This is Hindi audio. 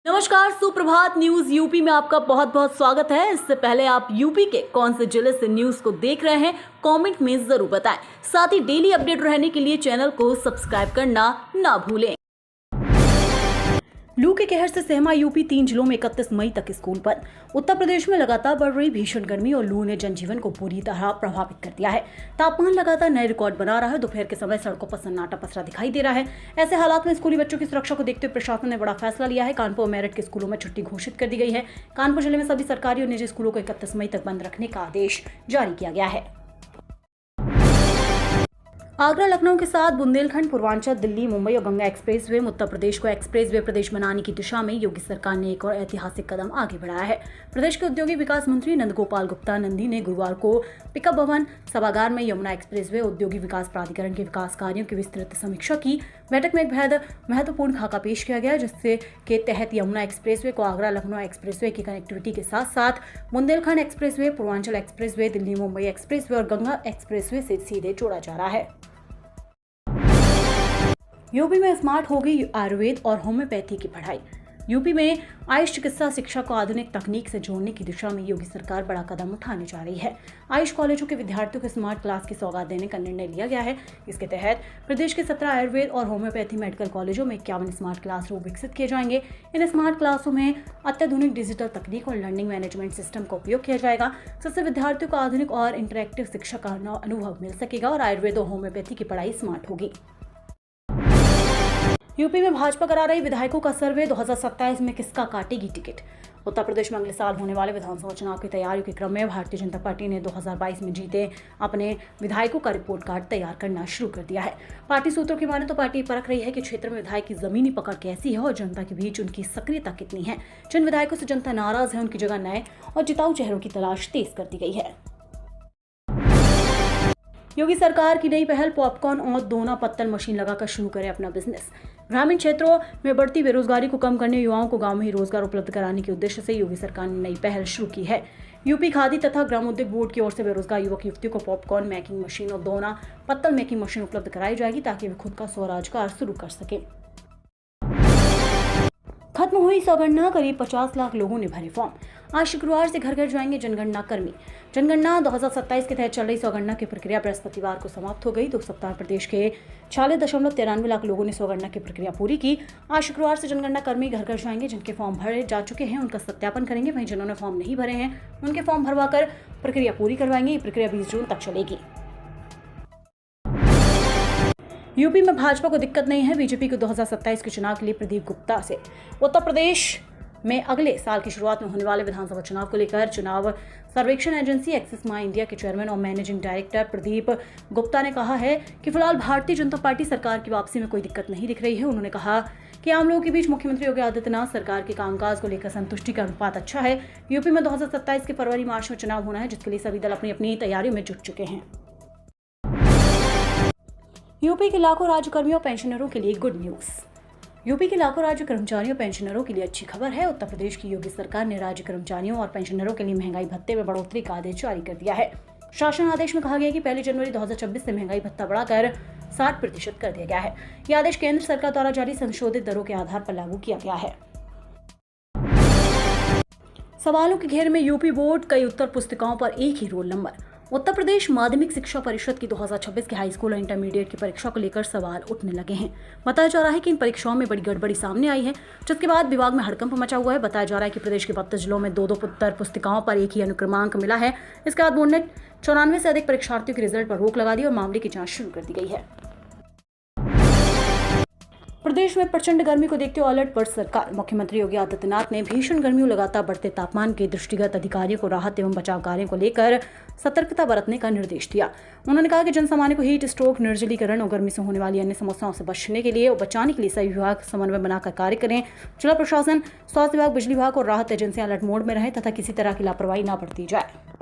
नमस्कार, सुप्रभात न्यूज यूपी में आपका बहुत बहुत स्वागत है। इससे पहले आप यूपी के कौन से जिले से न्यूज को देख रहे हैं कमेंट में जरूर बताएं। साथ ही डेली अपडेट रहने के लिए चैनल को सब्सक्राइब करना ना भूलें। लू के कहर से सहमा यूपी 3 जिलों में 31 मई तक स्कूल बंद। उत्तर प्रदेश में लगातार बढ़ रही भीषण गर्मी और लू ने जनजीवन को बुरी तरह प्रभावित कर दिया है। तापमान लगातार नए रिकॉर्ड बना रहा है। दोपहर के समय सड़कों पर सन्नाटा पसरा दिखाई दे रहा है। ऐसे हालात में स्कूली बच्चों की सुरक्षा को देखते हुए प्रशासन ने बड़ा फैसला लिया है। कानपुर और मेरठ के स्कूलों में छुट्टी घोषित कर दी गई है। कानपुर जिले में सभी सरकारी और निजी स्कूलों को 31 मई तक बंद रखने का आदेश जारी किया गया है। आगरा लखनऊ के साथ बुंदेलखंड, पूर्वांचल, दिल्ली, मुंबई और गंगा एक्सप्रेसवे में उत्तर प्रदेश को एक्सप्रेसवे प्रदेश बनाने की दिशा में योगी सरकार ने एक और ऐतिहासिक कदम आगे बढ़ाया है। प्रदेश के औद्योगिक विकास मंत्री नंदगोपाल गुप्ता नंदी ने गुरुवार को पिकअप भवन सभागार में यमुना एक्सप्रेसवे औद्योगिक विकास प्राधिकरण के विकास कार्यों की विस्तृत समीक्षा की। बैठक में एक महत्वपूर्ण खाका पेश किया गया, जिससे के तहत यमुना एक्सप्रेसवे को आगरा लखनऊ एक्सप्रेसवे की कनेक्टिविटी के साथ साथ Bundelkhand expressway, Purvanchal expressway, Delhi Mumbai expressway और गंगा एक्सप्रेसवे से सीधे जोड़ा जा रहा है। यूपी में स्मार्ट होगी आयुर्वेद और होम्योपैथी की पढ़ाई। यूपी में आयुष चिकित्सा शिक्षा को आधुनिक तकनीक से जोड़ने की दिशा में योगी सरकार बड़ा कदम उठाने जा रही है। आयुष कॉलेजों के विद्यार्थियों को स्मार्ट क्लास की सौगात देने का निर्णय लिया गया है। इसके तहत प्रदेश के 17 आयुर्वेद और होम्योपैथी मेडिकल कॉलेजों में 51 स्मार्ट क्लासरूम विकसित किए जाएंगे। इन स्मार्ट क्लासों में अत्याधुनिक डिजिटल तकनीक और लर्निंग मैनेजमेंट सिस्टम का उपयोग किया जाएगा, जिससे विद्यार्थियों को आधुनिक और इंटरैक्टिव शिक्षा का अनुभव मिल सकेगा और आयुर्वेद और होम्योपैथी की पढ़ाई स्मार्ट होगी। यूपी में भाजपा करा रही विधायकों का सर्वे, 2027 में किसका काटेगी टिकट। उत्तर प्रदेश में अगले साल होने वाले विधानसभा चुनाव की तैयारियों के क्रम में भारतीय जनता पार्टी ने 2022 में जीते अपने विधायकों का रिपोर्ट कार्ड तैयार करना शुरू कर दिया है। पार्टी सूत्रों की माने तो पार्टी परख रही है कि क्षेत्र में विधायक की जमीनी पकड़ कैसी है और जनता के बीच उनकी सक्रियता कितनी है। जिन विधायकों से जनता नाराज है उनकी जगह नए और जिताऊ चेहरों की तलाश तेज कर दी गई है। योगी सरकार की नई पहल, पॉपकॉर्न और दोना पत्तल मशीन लगाकर शुरू करें अपना बिजनेस। ग्रामीण क्षेत्रों में बढ़ती बेरोजगारी को कम करने, युवाओं को गांव में ही रोजगार उपलब्ध कराने के उद्देश्य से योगी सरकार ने नई पहल शुरू की है। यूपी खादी तथा ग्रामोद्योग बोर्ड की ओर से बेरोजगार युवक युवतियों को पॉपकॉर्न मेकिंग मशीन और दोना पत्तल मेकिंग मशीन उपलब्ध कराई जाएगी, ताकि वे खुद का स्वरोजगार शुरू कर सके। खत्म हुई जनगणना, करीब 50 लाख लोगों ने भरे फॉर्म। आज शुक्रवार से घर घर जाएंगे जनगणना कर्मी। जनगणना 2027 के तहत चल रही स्वगणना की प्रक्रिया बृहस्पतिवार को समाप्त हो गई। 2 सप्ताह प्रदेश के 46.93 लाख लोगों ने स्वगणना की प्रक्रिया पूरी की। आज शुक्रवार से जनगणना कर्मी घर घर जाएंगे। जिनके फॉर्म भरे जा चुके हैं उनका सत्यापन करेंगे। वहीं जिन्होंने फॉर्म नहीं भरे हैं उनके फॉर्म भरवाकर प्रक्रिया पूरी करवाएंगे। ये प्रक्रिया 20 जून तक चलेगी। यूपी में भाजपा को दिक्कत नहीं है। बीजेपी को 2027 के चुनाव के लिए प्रदीप गुप्ता से उत्तर प्रदेश में अगले साल की शुरुआत में होने वाले विधानसभा चुनाव को लेकर चुनाव सर्वेक्षण एजेंसी एक्सिस माई इंडिया के चेयरमैन और मैनेजिंग डायरेक्टर प्रदीप गुप्ता ने कहा है कि फिलहाल भारतीय जनता पार्टी सरकार की वापसी में कोई दिक्कत नहीं दिख रही है। उन्होंने कहा कि आम लोगों के बीच मुख्यमंत्री योगी आदित्यनाथ सरकार के कामकाज को लेकर संतुष्टि का अनुपात अच्छा है। यूपी में 2027 के फरवरी-मार्च में चुनाव होना है, जिसके लिए सभी दल अपनी अपनी तैयारियों में जुट चुके हैं। यूपी के लाखों राज्यकर्मियों और पेंशनरों के लिए गुड न्यूज। यूपी के लाखों राज्य कर्मचारियों और पेंशनरों के लिए अच्छी खबर है। उत्तर प्रदेश की योगी सरकार ने राज्य कर्मचारियों और पेंशनरों के लिए महंगाई भत्ते में बढ़ोतरी का आदेश जारी कर दिया है। शासन आदेश में कहा गया है कि 1 जनवरी 2026 से महंगाई भत्ता बढ़ाकर 60% कर दिया गया है। यह आदेश केंद्र सरकार द्वारा जारी संशोधित दरों के आधार पर लागू किया गया है। सवालों के घेरे में यूपी बोर्ड, कई उत्तर पुस्तिकाओं पर एक ही रोल नंबर। उत्तर प्रदेश माध्यमिक शिक्षा परिषद की 2026 की हाई स्कूल और इंटरमीडिएट की परीक्षा को लेकर सवाल उठने लगे हैं। बताया जा रहा है कि इन परीक्षाओं में बड़ी गड़बड़ी सामने आई है, जिसके बाद विभाग में हड़कंप मचा हुआ है। बताया जा रहा है कि प्रदेश के 32 जिलों में 2 उत्तर पुस्तिकाओं पर एक ही अनुक्रमांक मिला है। इसके बाद बोर्ड ने 94 से अधिक परीक्षार्थियों के रिजल्ट पर रोक लगा दी और मामले की जाँच शुरू कर दी गई है। प्रदेश में प्रचंड गर्मी को देखते हुए अलर्ट पर सरकार। मुख्यमंत्री योगी आदित्यनाथ ने भीषण गर्मी और लगातार बढ़ते तापमान के दृष्टिगत अधिकारियों को राहत एवं बचाव कार्यों को लेकर सतर्कता बरतने का निर्देश दिया। उन्होंने कहा कि जनसामान्य को हीट स्ट्रोक, निर्जलीकरण और गर्मी से होने वाली अन्य समस्याओं से बचने के लिए और बचाने के लिए सभी विभाग समन्वय बनाकर कार्य करें। जिला प्रशासन, स्वास्थ्य विभाग, बिजली विभाग और राहत एजेंसियां अलर्ट मोड में रहें तथा किसी तरह की लापरवाही न बरती जाए।